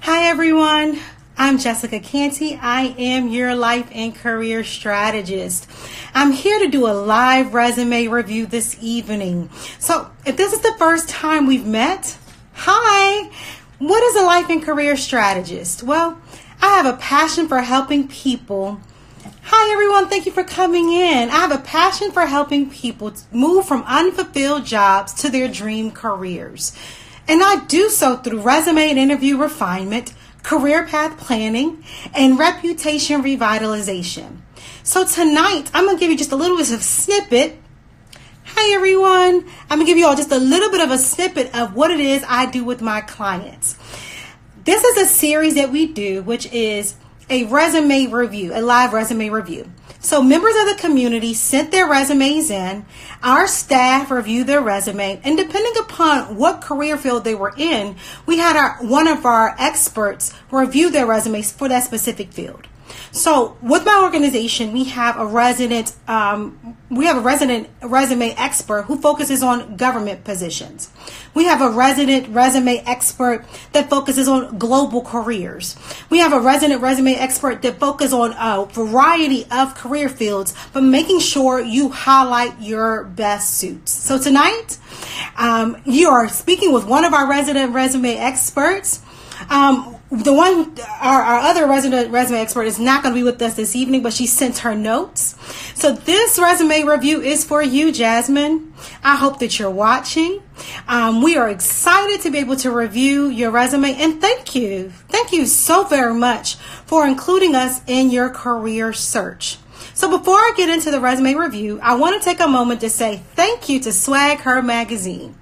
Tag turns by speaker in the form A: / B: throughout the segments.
A: Hi everyone, I'm Jessica Canty. I am your life and career strategist. I'm here to do a live resume review this evening. So if this is the first time we've met, hi, what is a life and career strategist? Well, I have a passion for helping people. Hi everyone, thank you for coming in. I have a passion for helping people move from unfulfilled jobs to their dream careers. And I do so through resume and interview refinement, career path planning, and reputation revitalization. So tonight, I'm going to give you just a little bit of snippet. Hi everyone. I'm going to give you all just a little bit of a snippet of what it is I do with my clients. This is a series that we do, which is a resume review, a live resume review. So members of the community sent their resumes in, our staff reviewed their resume, and depending upon what career field they were in, we had one of our experts review their resumes for that specific field. So with my organization, we have a resident resume expert who focuses on government positions. We have a resident resume expert that focuses on global careers. We have a resident resume expert that focuses on a variety of career fields, but making sure you highlight your best suits. So tonight, you are speaking with one of our resident resume experts. Our other resident resume expert is not going to be with us this evening, but she sent her notes. So this resume review is for you, Jasmine. I hope that you're watching. We are excited to be able to review your resume, and thank you. Thank you so very much for including us in your career search. So before I get into the resume review, I want to take a moment to say thank you to Swag Her Magazine,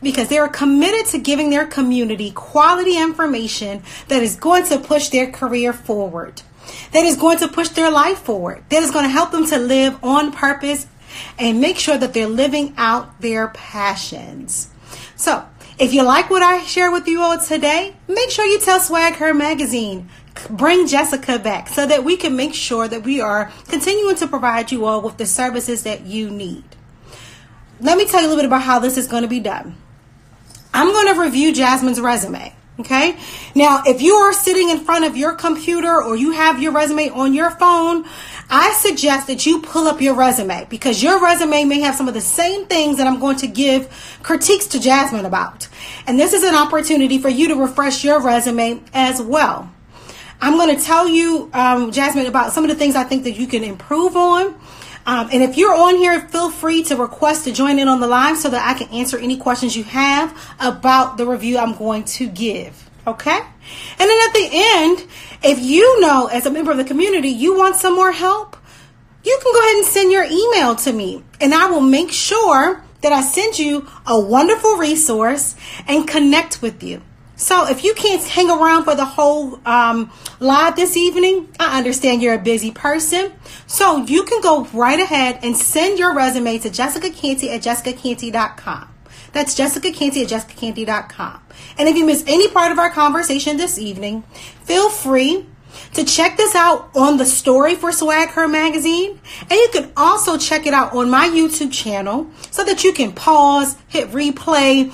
A: because they are committed to giving their community quality information that is going to push their career forward, that is going to push their life forward, that is going to help them to live on purpose and make sure that they're living out their passions. So if you like what I share with you all today, make sure you tell Swag Her Magazine, bring Jessica back so that we can make sure that we are continuing to provide you all with the services that you need. Let me tell you a little bit about how this is going to be done. I'm going to review Jasmine's resume. Okay. Now, if you are sitting in front of your computer or you have your resume on your phone, I suggest that you pull up your resume, because your resume may have some of the same things that I'm going to give critiques to Jasmine about. And this is an opportunity for you to refresh your resume as well. I'm going to tell you, Jasmine, about some of the things I think that you can improve on. And if you're on here, feel free to request to join in on the live so that I can answer any questions you have about the review I'm going to give. Okay? And then at the end, if you know as a member of the community you want some more help, you can go ahead and send your email to me, and I will make sure that I send you a wonderful resource and connect with you. So if you can't hang around for the whole live this evening, I understand you're a busy person. So you can go right ahead and send your resume to Jessica Canty at jessicacanty.com. That's Jessica Canty at jessicacanty.com. And if you miss any part of our conversation this evening, feel free to check this out on the story for Swag Her Magazine. And you can also check it out on my YouTube channel so that you can pause, hit replay,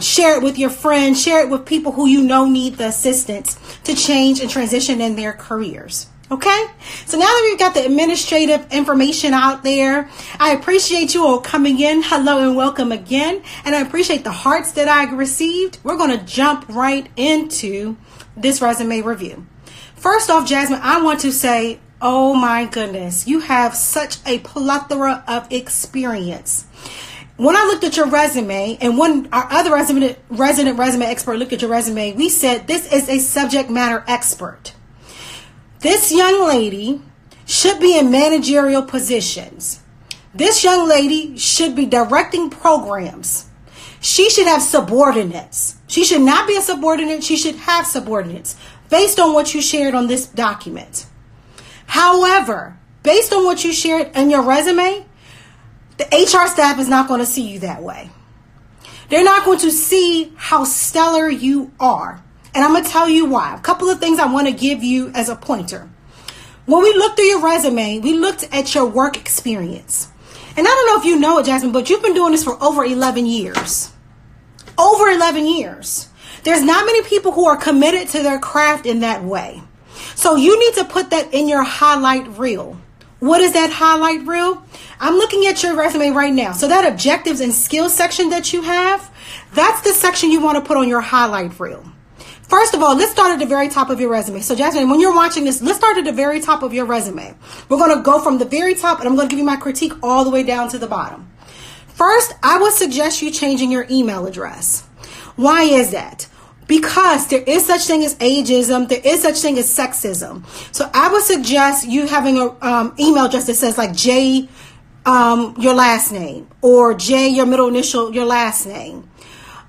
A: share it with your friends, share it with people who you know need the assistance to change and transition in their careers. Okay? So now that we've got the administrative information out there, I appreciate you all coming in. Hello and welcome again. And I appreciate the hearts that I received. We're going to jump right into this resume review. First off, Jasmine, I want to say, oh my goodness, you have such a plethora of experience. When I looked at your resume, and when our other resident resume expert looked at your resume, we said this is a subject matter expert. This young lady should be in managerial positions. This young lady should be directing programs. She should have subordinates. She should not be a subordinate. She should have subordinates based on what you shared on this document. However, based on what you shared in your resume, the HR staff is not going to see you that way. They're not going to see how stellar you are. And I'm going to tell you why. A couple of things I want to give you as a pointer. When we looked through your resume, we looked at your work experience. And I don't know if you know it, Jasmine, but you've been doing this for over 11 years. Over 11 years. There's not many people who are committed to their craft in that way. So you need to put that in your highlight reel. What is that highlight reel? I'm looking at your resume right now. So that objectives and skills section that you have, that's the section you want to put on your highlight reel. First of all, let's start at the very top of your resume. So Jasmine, when you're watching this, let's start at the very top of your resume. We're going to go from the very top, and I'm going to give you my critique all the way down to the bottom. First, I would suggest you changing your email address. Why is that? Because there is such thing as ageism. There is such thing as sexism. So I would suggest you having an email address that says like J, your last name, or J, your middle initial, your last name.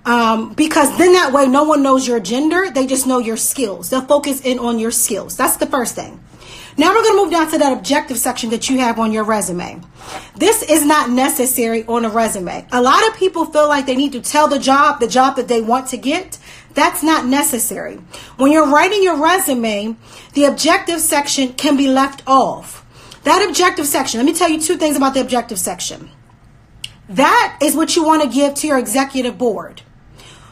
A: Because then that way no one knows your gender. They just know your skills. They'll focus in on your skills. That's the first thing. Now we're going to move down to that objective section that you have on your resume. This is not necessary on a resume. A lot of people feel like they need to tell the job that they want to get. That's not necessary. When you're writing your resume, the objective section can be left off. That objective section, let me tell you two things about the objective section. That is what you want to give to your executive board.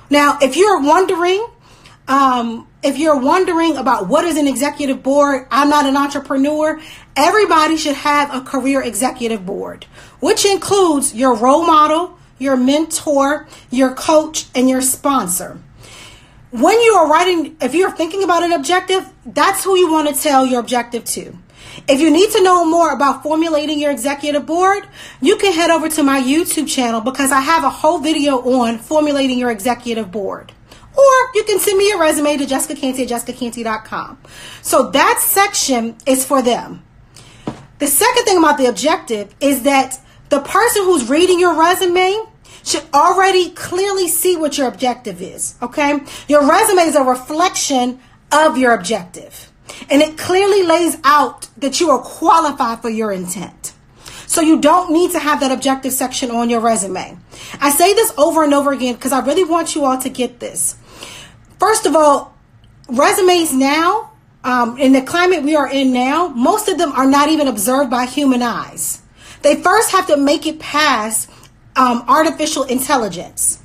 A: Now, if you're wondering about what is an executive board, I'm not an entrepreneur. Everybody should have a career executive board, which includes your role model, your mentor, your coach, and your sponsor. When you are writing, if you're thinking about an objective, that's who you want to tell your objective to. If you need to know more about formulating your executive board, you can head over to my YouTube channel because I have a whole video on formulating your executive board. Or you can send me your resume to jessicacanty@jessicacanty.com. So that section is for them. The second thing about the objective is that the person who's reading your resume should already clearly see what your objective is, okay? Your resume is a reflection of your objective. And it clearly lays out that you are qualified for your intent. So you don't need to have that objective section on your resume. I say this over and over again because I really want you all to get this. First of all, resumes now, in the climate we are in now, most of them are not even observed by human eyes. They first have to make it past artificial intelligence.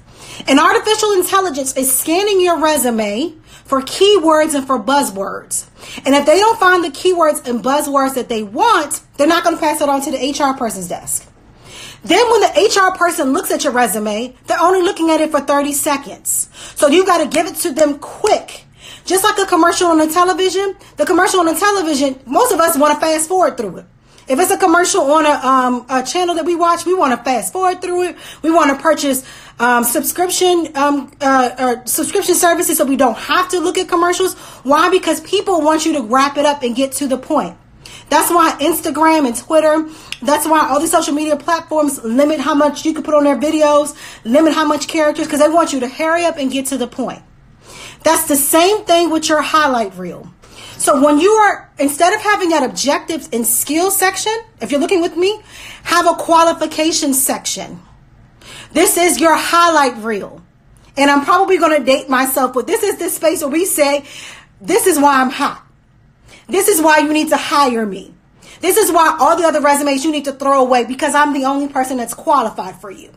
A: And artificial intelligence is scanning your resume for keywords and for buzzwords. And if they don't find the keywords and buzzwords that they want, they're not going to pass it on to the HR person's desk. Then when the HR person looks at your resume, they're only looking at it for 30 seconds. So you got to give it to them quick. Just like a commercial on the television, most of us want to fast forward through it. If it's a commercial on a channel that we watch, we want to fast forward through it. We want to purchase subscription services so we don't have to look at commercials. Why? Because people want you to wrap it up and get to the point. That's why Instagram and Twitter, that's why all these social media platforms limit how much you can put on their videos, limit how much characters, because they want you to hurry up and get to the point. That's the same thing with your highlight reel. So when you are, instead of having that objectives and skills section, if you're looking with me, have a qualifications section. This is your highlight reel. And I'm probably going to date myself, but this is the space where we say, this is why I'm hot. This is why you need to hire me. This is why all the other resumes you need to throw away because I'm the only person that's qualified for you.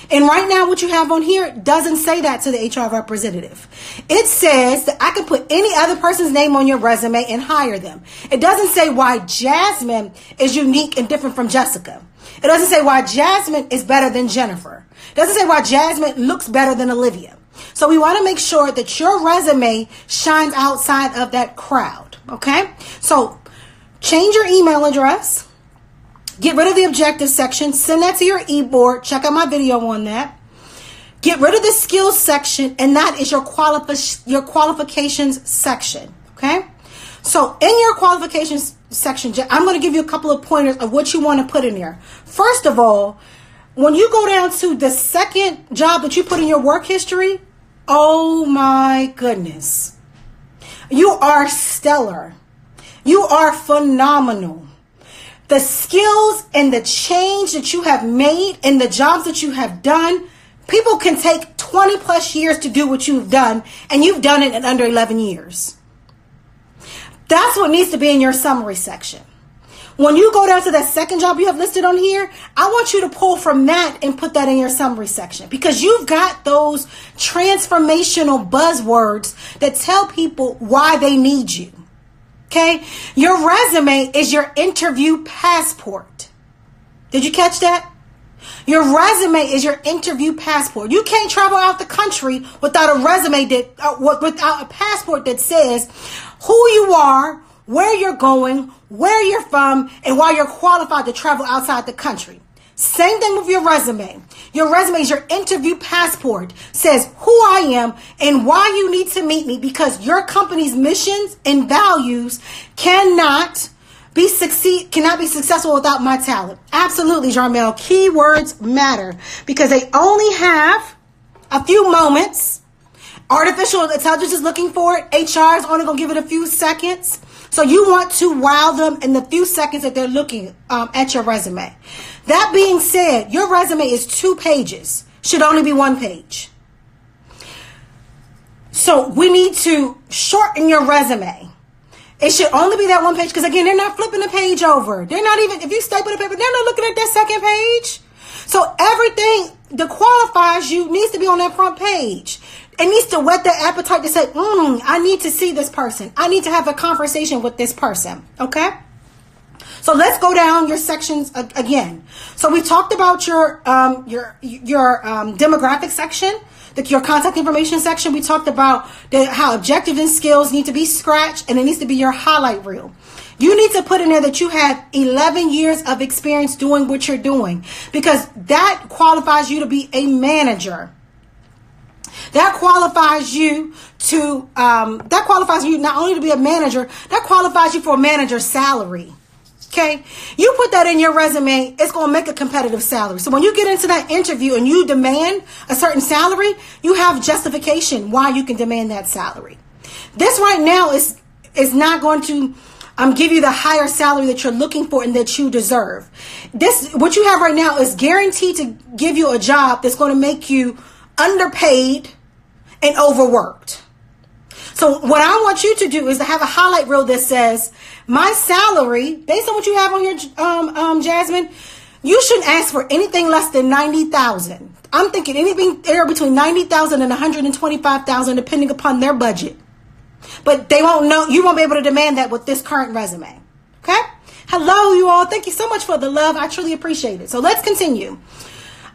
A: And right now what you have on here doesn't say that to the HR representative. It says that I can put any other person's name on your resume and hire them. It doesn't say why Jasmine is unique and different from Jessica. It doesn't say why Jasmine is better than Jennifer. It doesn't say why Jasmine looks better than Olivia. So we want to make sure that your resume shines outside of that crowd. Okay? So change your email address. Get rid of the objective section. Send that to your e-board. Check out my video on that. Get rid of the skills section, and that is your qualifications section. Okay? So in your qualifications section, I'm going to give you a couple of pointers of what you want to put in there. First of all, when you go down to the second job that you put in your work history, oh my goodness. You are stellar. You are phenomenal. The skills and the change that you have made and the jobs that you have done, people can take 20 plus years to do what you've done, and you've done it in under 11 years. That's what needs to be in your summary section. When you go down to that second job you have listed on here, I want you to pull from that and put that in your summary section, because you've got those transformational buzzwords that tell people why they need you. Okay? Your resume is your interview passport. Did you catch that? Your resume is your interview passport. You can't travel out the country without a resume without a passport that says who you are, where you're going, where you're from, and why you're qualified to travel outside the country. Same thing with your resume. Your resume is your interview passport. Says who I am and why you need to meet me, because your company's missions and values cannot be successful without my talent. Absolutely, Jarmel. Keywords matter because they only have a few moments. Artificial intelligence is looking for it. HR is only going to give it a few seconds. So you want to wow them in the few seconds that they're looking at your resume. That being said, your resume is 2 pages. Should only be 1 page. So we need to shorten your resume. It should only be that 1 page, because again, they're not flipping the page over. They're not even, if you staple the paper, they're not looking at that second page. So everything that qualifies you needs to be on that front page. It needs to whet their appetite to say, I need to see this person. I need to have a conversation with this person. Okay? So let's go down your sections again. So we talked about your demographic section, your contact information section. We talked about how objectives and skills need to be scratched, and it needs to be your highlight reel. You need to put in there that you have 11 years of experience doing what you're doing, because that qualifies you to be a manager. That qualifies you not only to be a manager, that qualifies you for a manager's salary. Okay. You put that in your resume, it's going to make a competitive salary. So when you get into that interview and you demand a certain salary, you have justification why you can demand that salary. This right now is not going to give you the higher salary that you're looking for and that you deserve. What you have right now is guaranteed to give you a job that's going to make you underpaid and overworked. So what I want you to do is to have a highlight reel that says, my salary, based on what you have on here, Jasmine, you shouldn't ask for anything less than $90,000. I'm thinking anything there between $90,000 and $125,000, depending upon their budget. But they won't know, you won't be able to demand that with this current resume. Okay? Hello, you all. Thank you so much for the love. I truly appreciate it. So let's continue.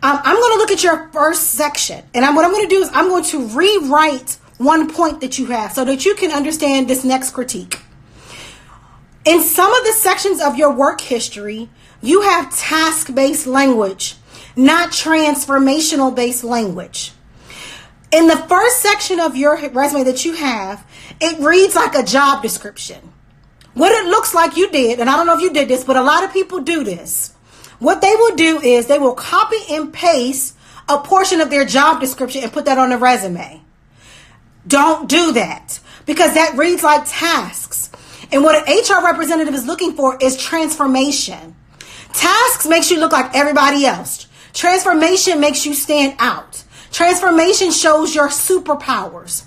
A: I'm going to look at your first section, and what I'm going to do is I'm going to rewrite one point that you have so that you can understand this next critique. In some of the sections of your work history, you have task-based language, not transformational-based language. In the first section of your resume that you have, it reads like a job description. What it looks like you did, and I don't know if you did this, but a lot of people do this. What they will do is they will copy and paste a portion of their job description and put that on the resume. Don't do that, because that reads like tasks. And what an HR representative is looking for is transformation. Tasks makes you look like everybody else. Transformation makes you stand out. Transformation shows your superpowers.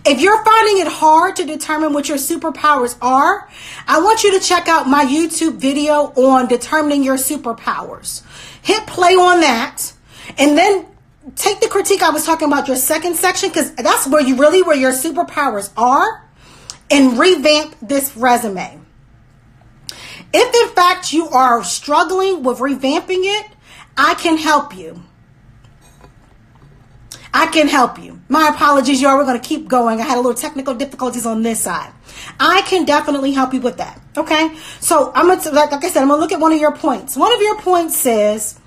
A: If you're finding it hard to determine what your superpowers are, I want you to check out my YouTube video on determining your superpowers. Hit play on that, and then take the critique I was talking about, your second section, because that's where your superpowers are, and revamp this resume. If in fact you are struggling with revamping it, I can help you. I can help you. My apologies, y'all. We're going to keep going. I had a little technical difficulties on this side. I can definitely help you with that. Okay. So like I said, I'm going to look at one of your points. One of your points says,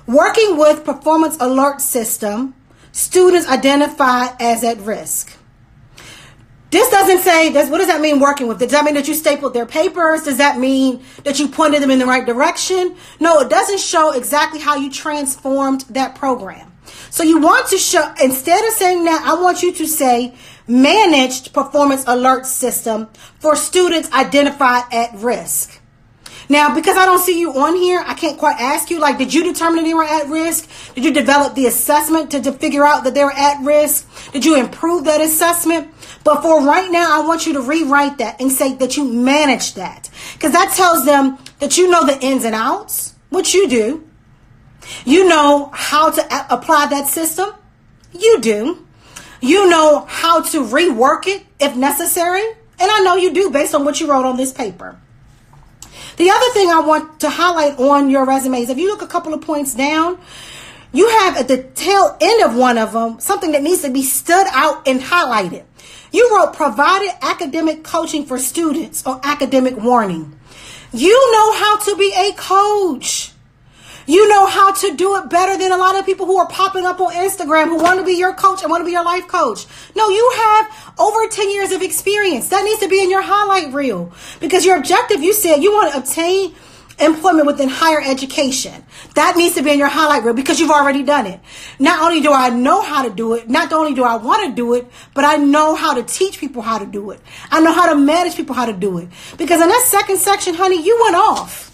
A: working with performance alert system, students identified as at risk. This doesn't say, what does that mean, working with? Does that mean that you stapled their papers? Does that mean that you pointed them in the right direction? No, it doesn't show exactly how you transformed that program. So you want to show, instead of saying that, I want you to say managed performance alert system for students identified at risk. Now, because I don't see you on here, I can't quite ask you, like, did you determine that they were at risk? Did you develop the assessment to figure out that they were at risk? Did you improve that assessment? But for right now, I want you to rewrite that and say that you managed that, because that tells them that you know the ins and outs, which you do. You know how to apply that system. You do. You know how to rework it if necessary. And I know you do based on what you wrote on this paper. The other thing I want to highlight on your resume is if you look a couple of points down, you have at the tail end of one of them something that needs to be stood out and highlighted. You wrote provided academic coaching for students or academic warning. You know how to be a coach. You know how to do it better than a lot of people who are popping up on Instagram who want to be your coach and want to be your life coach. No, you have over 10 years of experience. That needs to be in your highlight reel because your objective, you said you want to obtain employment within higher education. That needs to be in your highlight reel because you've already done it. Not only do I know how to do it, not only do I want to do it, but I know how to teach people how to do it. I know how to manage people how to do it. Because in that second section, honey, you went off.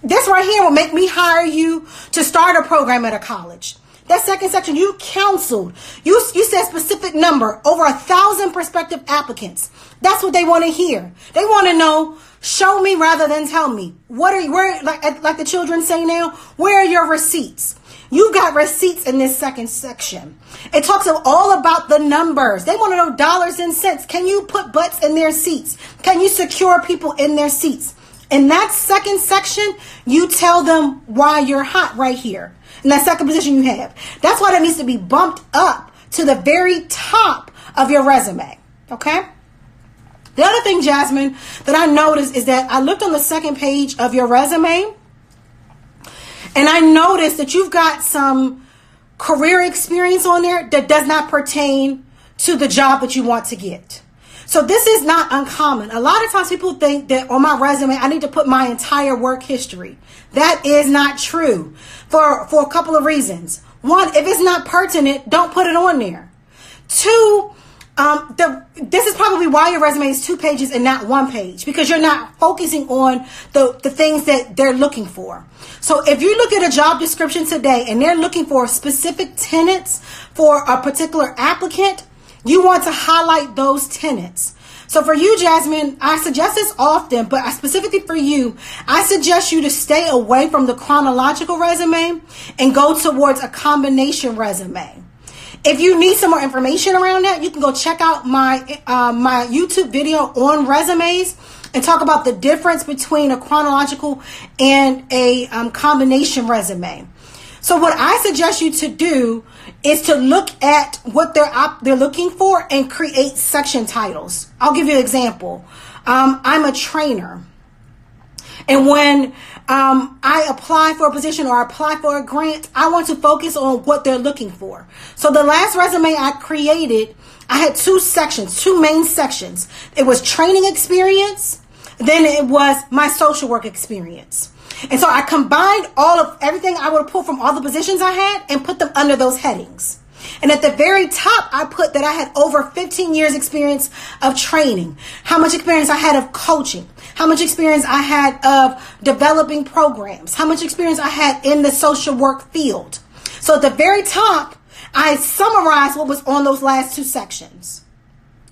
A: This right here will make me hire you to start a program at a college. That second section, you counseled. You said specific number, over 1,000 prospective applicants. That's what they want to hear. They want to know, show me rather than tell me. Like the children say now, where are your receipts? You got receipts in this second section. It talks all about the numbers. They want to know dollars and cents. Can you put butts in their seats? Can you secure people in their seats? In that second section, you tell them why you're hot right here. In that second position you have. That's why that needs to be bumped up to the very top of your resume. Okay? The other thing, Jasmine, that I noticed is that I looked on the second page of your resume and I noticed that you've got some career experience on there that does not pertain to the job that you want to get. So this is not uncommon. A lot of times people think that on my resume, I need to put my entire work history. That is not true for a couple of reasons. One, if it's not pertinent, don't put it on there. Two, this is probably why your resume is 2 pages and not 1 page, because you're not focusing on the things that they're looking for. So if you look at a job description today and they're looking for specific tenets for a particular applicant, you want to highlight those tenets. So for you, Jasmine, I suggest this often, but specifically for you, I suggest you to stay away from the chronological resume and go towards a combination resume. If you need some more information around that, you can go check out my YouTube video on resumes and talk about the difference between a chronological and a combination resume. So what I suggest you to do is to look at what they're looking for and create section titles. I'll give you an example. I'm a trainer. And when I apply for a position or apply for a grant, I want to focus on what they're looking for. So the last resume I created, I had 2 sections, 2 main sections. It was training experience, then it was my social work experience. And so I combined everything I would pull from all the positions I had and put them under those headings. And at the very top, I put that I had over 15 years experience of training, how much experience I had of coaching, how much experience I had of developing programs, how much experience I had in the social work field. So at the very top, I summarized what was on those last 2 sections.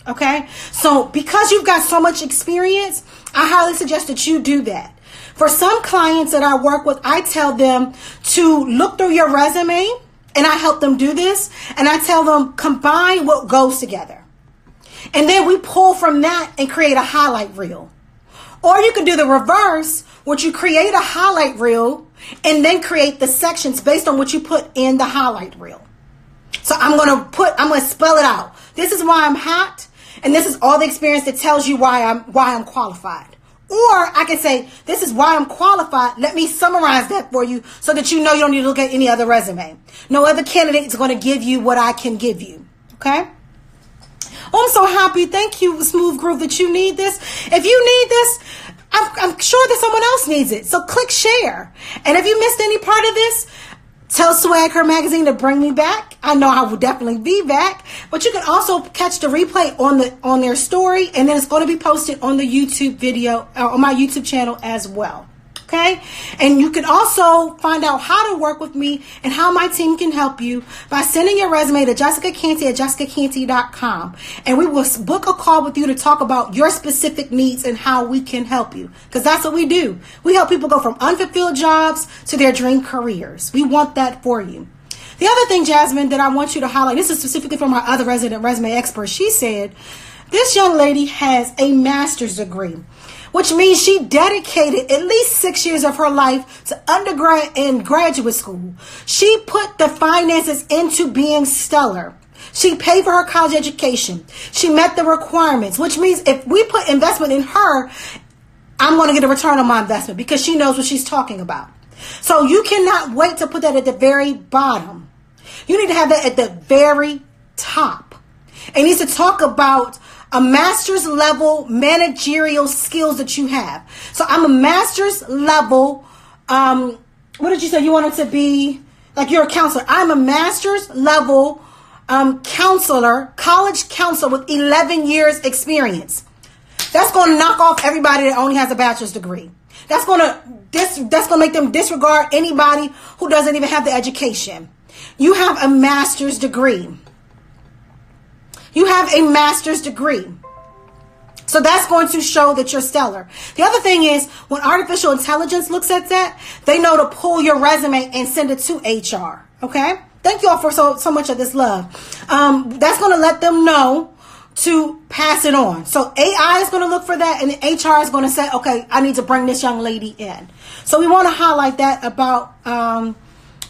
A: Okay? So because you've got so much experience, I highly suggest that you do that. For some clients that I work with, I tell them to look through your resume, and I help them do this, and I tell them combine what goes together. And then we pull from that and create a highlight reel. Or you can do the reverse, which you create a highlight reel and then create the sections based on what you put in the highlight reel. So I'm going to spell it out. This is why I'm hot, and this is all the experience that tells you why I'm qualified. Or I can say, this is why I'm qualified. Let me summarize that for you so that you know you don't need to look at any other resume. No other candidate is going to give you what I can give you. Okay? Oh, I'm so happy. Thank you, Smooth Groove, that you need this. If you need this, I'm sure that someone else needs it. So click share. And if you missed any part of this, tell Swag Her Magazine to bring me back. I know I will definitely be back. But you can also catch the replay on their story, and then it's going to be posted on the YouTube video, on my YouTube channel as well. Okay. And you can also find out how to work with me and how my team can help you by sending your resume to jessicacanty@jessicacanty.com. And we will book a call with you to talk about your specific needs and how we can help you. Because that's what we do. We help people go from unfulfilled jobs to their dream careers. We want that for you. The other thing, Jasmine, that I want you to highlight, this is specifically from our other resident resume expert. She said, this young lady has a master's degree, which means she dedicated at least 6 years of her life to undergrad and graduate school. She put the finances into being stellar. She paid for her college education. She met the requirements, which means if we put investment in her, I'm going to get a return on my investment because she knows what she's talking about. So you cannot wait to put that at the very bottom. You need to have that at the very top. It needs to talk about a master's level managerial skills that you have. So I'm a master's level, what did you say? You wanted to be, like you're a counselor. I'm a master's level counselor, college counselor with 11 years experience. That's going to knock off everybody that only has a bachelor's degree. That's going to make them disregard anybody who doesn't even have the education. You have a master's degree. You have a master's degree. So that's going to show that you're stellar. The other thing is when artificial intelligence looks at that, they know to pull your resume and send it to HR. Okay. Thank you all for so much of this love. That's going to let them know to pass it on. So AI is going to look for that and HR is going to say, okay, I need to bring this young lady in. So we want to highlight that about,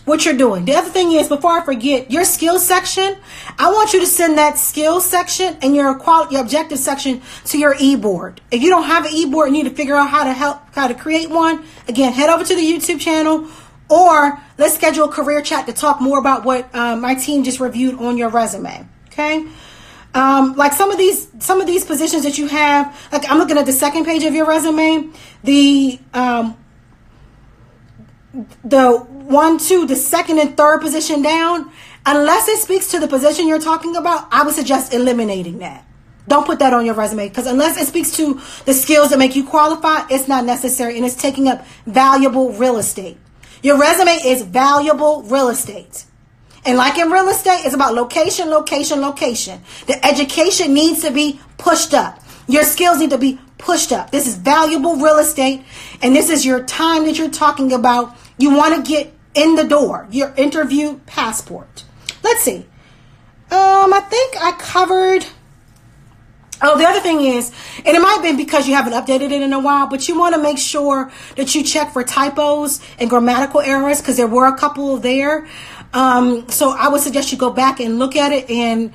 A: what you're doing. The other thing is, before I forget, your skills section, I want you to send that skills section and your objective section to your e-board. If you don't have an e-board and you need to figure out how to create one, again, head over to the YouTube channel or let's schedule a career chat to talk more about what my team just reviewed on your resume. Okay. Like some of these positions that you have, like I'm looking at the second page of your resume, the 1, 2, the second and third position down, unless it speaks to the position you're talking about, I would suggest eliminating that. Don't put that on your resume because unless it speaks to the skills that make you qualify, it's not necessary and it's taking up valuable real estate. Your resume is valuable real estate. And like in real estate, it's about location, location, location. The education needs to be pushed up. Your skills need to be pushed up. This is valuable real estate and this is your time that you're talking about. You want to get in the door, your interview passport. Let's see. I think I covered. Oh, the other thing is, and it might have been because you haven't updated it in a while, but you want to make sure that you check for typos and grammatical errors because there were a couple there. So I would suggest you go back and look at it and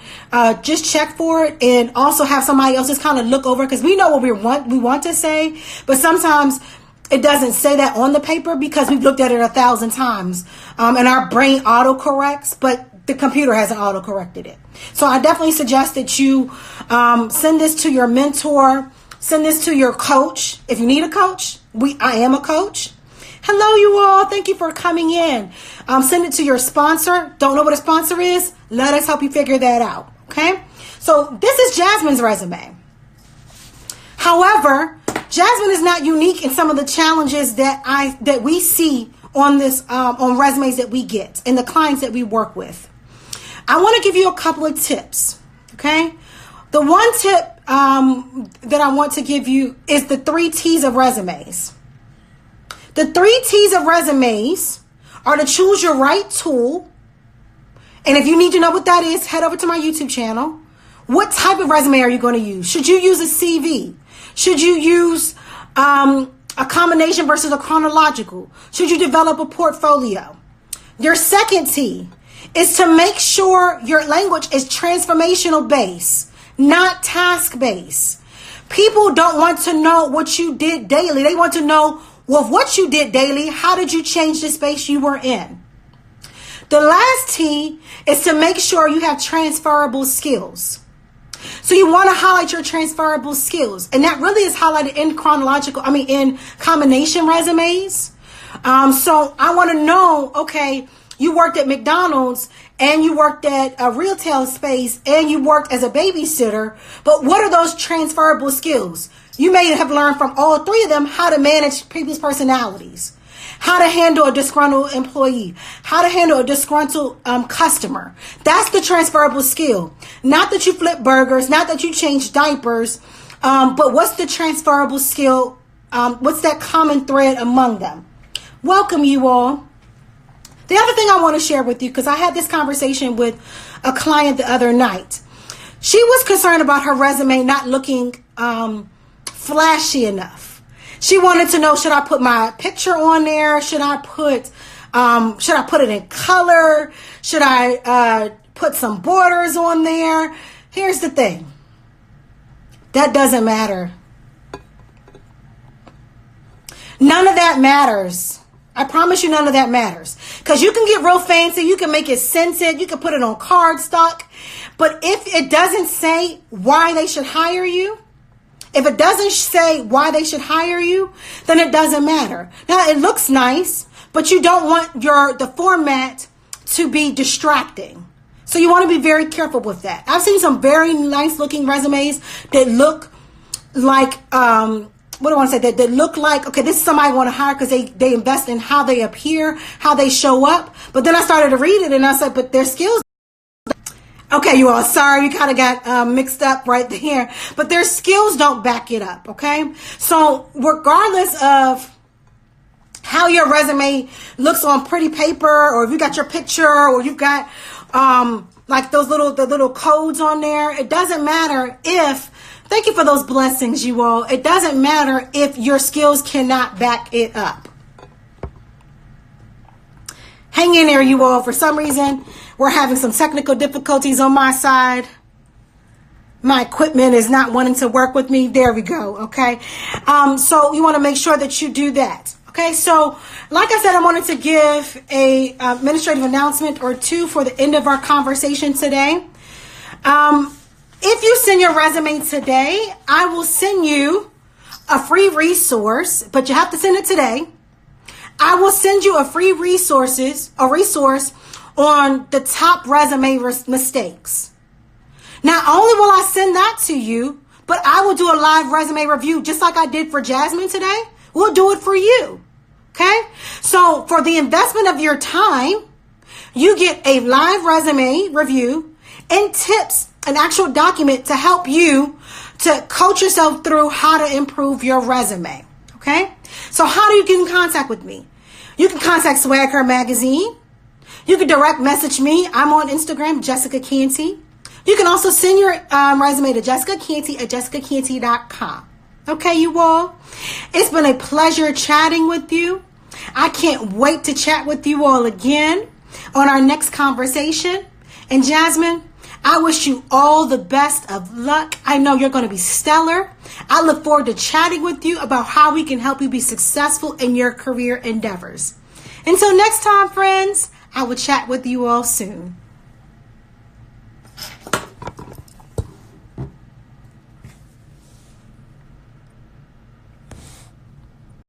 A: just check for it and also have somebody else just kind of look over because we know what we want to say, but sometimes it doesn't say that on the paper because we've looked at it 1,000 times and our brain autocorrects, but the computer hasn't autocorrected it. So I definitely suggest that you send this to your mentor, send this to your coach. If you need a coach, I am a coach. Hello, you all. Thank you for coming in. Send it to your sponsor. Don't know what a sponsor is? Let us help you figure that out. Okay. So this is Jasmine's resume. However, Jasmine is not unique in some of the challenges that we see on this on resumes that we get and the clients that we work with. I want to give you a couple of tips. Okay. The one tip that I want to give you is the 3 T's of resumes. The 3 T's of resumes are to choose your right tool. And if you need to know what that is, head over to my YouTube channel. What type of resume are you going to use? Should you use a CV? Should you use a combination versus a chronological? Should you develop a portfolio? Your second T is to make sure your language is transformational based, not task based. People don't want to know what you did daily. They want to know, well, what you did daily, how did you change the space you were in? The last T is to make sure you have transferable skills. So you want to highlight your transferable skills. And that really is highlighted in in combination resumes. So I want to know, okay, you worked at McDonald's and you worked at a retail space and you worked as a babysitter, but what are those transferable skills? You may have learned from all three of them how to manage people's personalities, how to handle a disgruntled employee, how to handle a disgruntled customer. That's the transferable skill. Not that you flip burgers, not that you change diapers, but what's the transferable skill? What's that common thread among them? Welcome, you all. The other thing I want to share with you, because I had this conversation with a client the other night. She was concerned about her resume not looking flashy enough. She wanted to know, should I put my picture on there? Should I put it in color? Should I put some borders on there? Here's the thing. That doesn't matter. None of that matters. I promise you none of that matters. Because you can get real fancy. You can make it scented. You can put it on cardstock. But if it doesn't say why they should hire you, if it doesn't say why they should hire you, then it doesn't matter. Now, it looks nice, but you don't want the format to be distracting. So you want to be very careful with that. I've seen some very nice looking resumes that look like, what do I want to say? That look like, okay, this is somebody I want to hire because they invest in how they appear, how they show up. But then I started to read it and I said, but their skills. Okay, you all, sorry, you kind of got mixed up right there. But their skills don't back it up, okay? So regardless of how your resume looks on pretty paper, or if you got your picture, or you've got like the little codes on there, it doesn't matter if, thank you for those blessings, you all. It doesn't matter if your skills cannot back it up. Hang in there, you all. For some reason, we're having some technical difficulties on my side. My equipment is not wanting to work with me. There we go. Okay. So you want to make sure that you do that. Okay. So like I said, I wanted to give a administrative announcement or two for the end of our conversation today. If you send your resume today, I will send you a free resource, but you have to send it today. I will send you a free resource on the top resume mistakes. Not only will I send that to you, but I will do a live resume review just like I did for Jasmine today. We'll do it for you. Okay? So for the investment of your time, you get a live resume review and tips, an actual document to help you to coach yourself through how to improve your resume. Okay? So how do you get in contact with me? You can contact Swag Her Magazine. You can direct message me. I'm on Instagram, Jessica Canty. You can also send your resume to jessicacanty@jessicacanty.com. Okay, you all? It's been a pleasure chatting with you. I can't wait to chat with you all again on our next conversation. And Jasmine, I wish you all the best of luck. I know you're going to be stellar. I look forward to chatting with you about how we can help you be successful in your career endeavors. Until next time, friends, I will chat with you all soon.